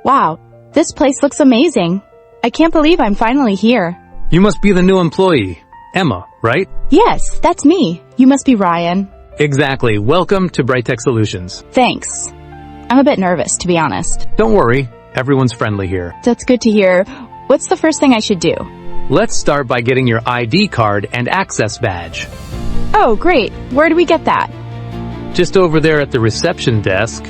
Wow, this place looks amazing. I can't believe I'm finally here. You must be the new employee, Emma, right? Yes, that's me. You must be Ryan. Exactly. Welcome to Brightech Solutions. Thanks. I'm a bit nervous, to be honest. Don't worry, everyone's friendly here. That's good to hear. What's the first thing I should do? Let's start by getting your ID card and access badge. Oh, great. Where do we get that? Just over there at the reception desk.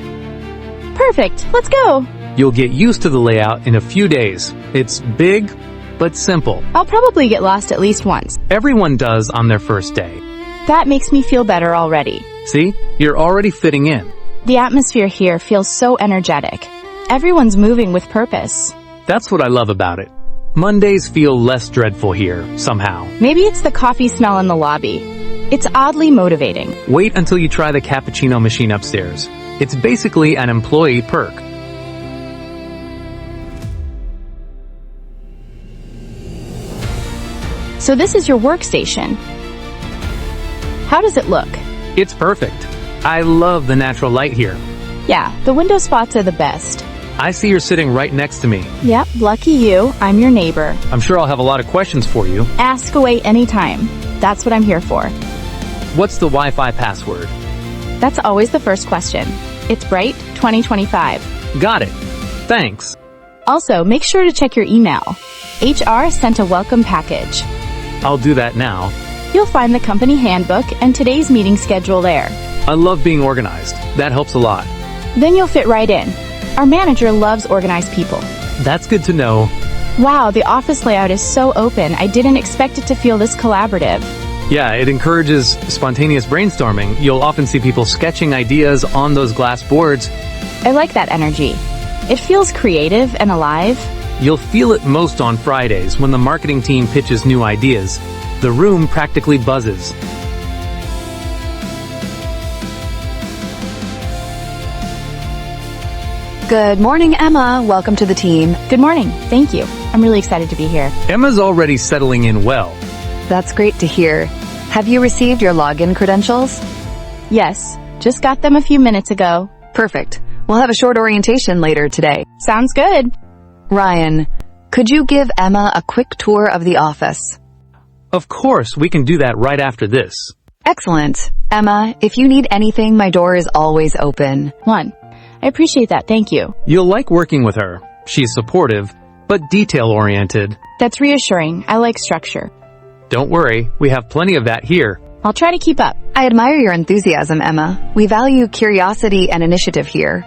Perfect. Let's go. You'll get used to the layout in a few days. It's big, but simple. I'll probably get lost at least once. Everyone does on their first day. That makes me feel better already. See? You're already fitting in. The atmosphere here feels so energetic. Everyone's moving with purpose. That's what I love about it. Mondays feel less dreadful here, somehow. Maybe it's the coffee smell in the lobby. It's oddly motivating. Wait until you try the cappuccino machine upstairs. It's basically an employee perk. So this is your workstation. How does it look? It's perfect. I love the natural light here. Yeah, the window spots are the best. I see you're sitting right next to me. Yep, lucky you. I'm your neighbor. I'm sure I'll have a lot of questions for you. Ask away anytime. That's what I'm here for. What's the Wi-Fi password? That's always the first question. It's Bright 2025. Got it. Thanks. Also, make sure to check your email. HR sent a welcome package. I'll do that now. You'll find the company handbook and today's meeting schedule there. I love being organized. That helps a lot. Then you'll fit right in. Our manager loves organized people. That's good to know. Wow, the office layout is so open. I didn't expect it to feel this collaborative. Yeah, it encourages spontaneous brainstorming. You'll often see people sketching ideas on those glass boards. I like that energy. It feels creative and alive. You'll feel it most on Fridays when the marketing team pitches new ideas. The room practically buzzes. Good morning, Emma. Welcome to the team. Good morning. Thank you. I'm really excited to be here. Emma's already settling in well. That's great to hear. Have you received your login credentials? Yes, just got them a few minutes ago. Perfect. We'll have a short orientation later today. Sounds good. Ryan, could you give Emma a quick tour of the office? Of course, we can do that right after this. Excellent. Emma, if you need anything, my door is always open. I appreciate that. Thank you. You'll like working with her. She's supportive, but detail-oriented. That's reassuring. I like structure. Don't worry, we have plenty of that here. I'll try to keep up. I admire your enthusiasm, Emma. We value curiosity and initiative here.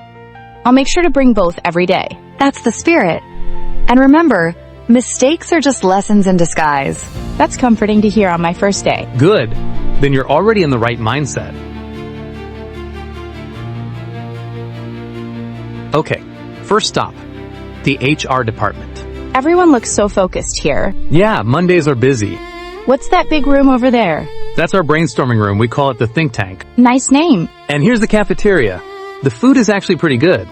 I'll make sure to bring both every day. That's the spirit. And remember, mistakes are just lessons in disguise. That's comforting to hear on my first day. Good. Then you're already in the right mindset. Okay, first stop. The HR department. Everyone looks so focused here. Yeah, Mondays are busy. What's that big room over there? That's our brainstorming room. We call it the think tank. Nice name. And here's the cafeteria. The food is actually pretty good.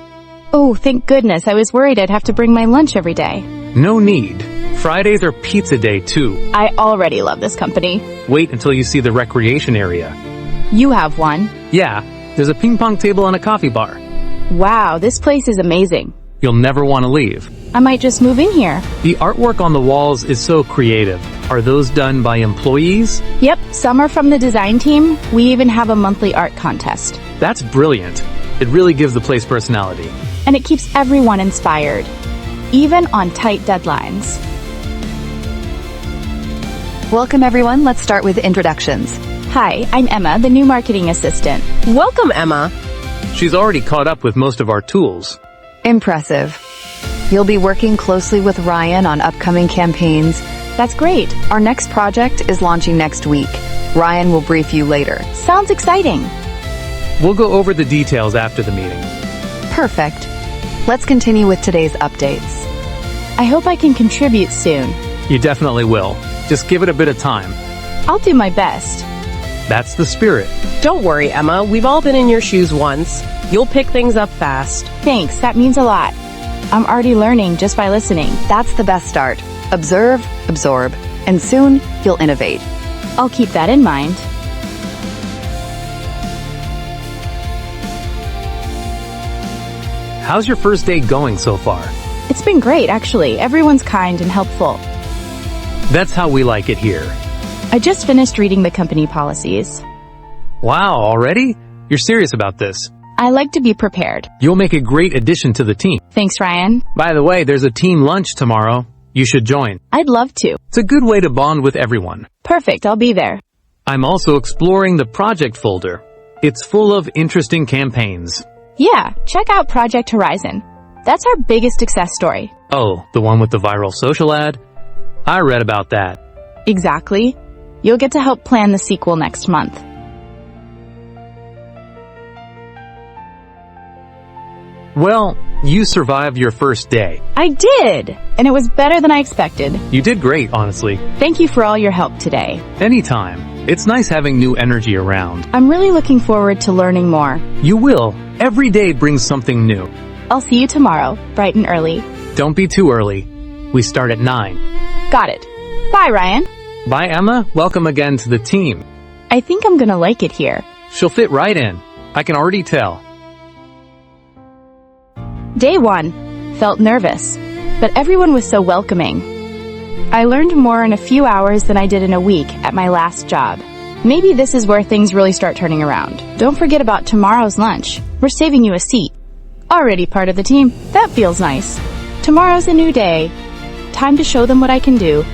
Oh, thank goodness. I was worried I'd have to bring my lunch every day. No need. Fridays are pizza day too. I already love this company. Wait until you see the recreation area. You have one. Yeah, there's a ping pong table and a coffee bar. Wow, this place is amazing. You'll never want to leave. I might just move in here. The artwork on the walls is so creative. Are those done by employees? Yep, some are from the design team. We even have a monthly art contest. That's brilliant. It really gives the place personality. And it keeps everyone inspired, even on tight deadlines. Welcome, everyone. Let's start with introductions. Hi, I'm Emma, the new marketing assistant. Welcome, Emma. She's already caught up with most of our tools. Impressive. You'll be working closely with Ryan on upcoming campaigns. That's great. Our next project is launching next week. Ryan will brief you later. Sounds exciting. We'll go over the details after the meeting. Perfect. Let's continue with today's updates. I hope I can contribute soon. You definitely will. Just give it a bit of time. I'll do my best. That's the spirit. Don't worry, Emma. We've all been in your shoes once. You'll pick things up fast. Thanks, that means a lot. I'm already learning just by listening. That's the best start. Observe, absorb, and soon you'll innovate. I'll keep that in mind. How's your first day going so far? It's been great, actually. Everyone's kind and helpful. That's how we like it here. I just finished reading the company policies. Wow, already? You're serious about this. I like to be prepared. You'll make a great addition to the team. Thanks, Ryan. By the way, there's a team lunch tomorrow. You should join. I'd love to. It's a good way to bond with everyone. Perfect, I'll be there. I'm also exploring the project folder. It's full of interesting campaigns. Yeah, check out Project Horizon. That's our biggest success story. Oh, the one with the viral social ad? I read about that. Exactly. You'll get to help plan the sequel next month. Well, you survived your first day. I did! And it was better than I expected. You did great, honestly. Thank you for all your help today. Anytime. It's nice having new energy around. I'm really looking forward to learning more. You will. Every day brings something new. I'll see you tomorrow, bright and early. Don't be too early. We start at 9. Got it. Bye, Ryan. Bye, Emma. Welcome again to the team. I think I'm gonna like it here. She'll fit right in. I can already tell. Day 1. Felt nervous, but everyone was so welcoming. I learned more in a few hours than I did in a week at my last job. Maybe this is where things really start turning around. Don't forget about tomorrow's lunch. We're saving you a seat. Already part of the team. That feels nice. Tomorrow's a new day. Time to show them what I can do.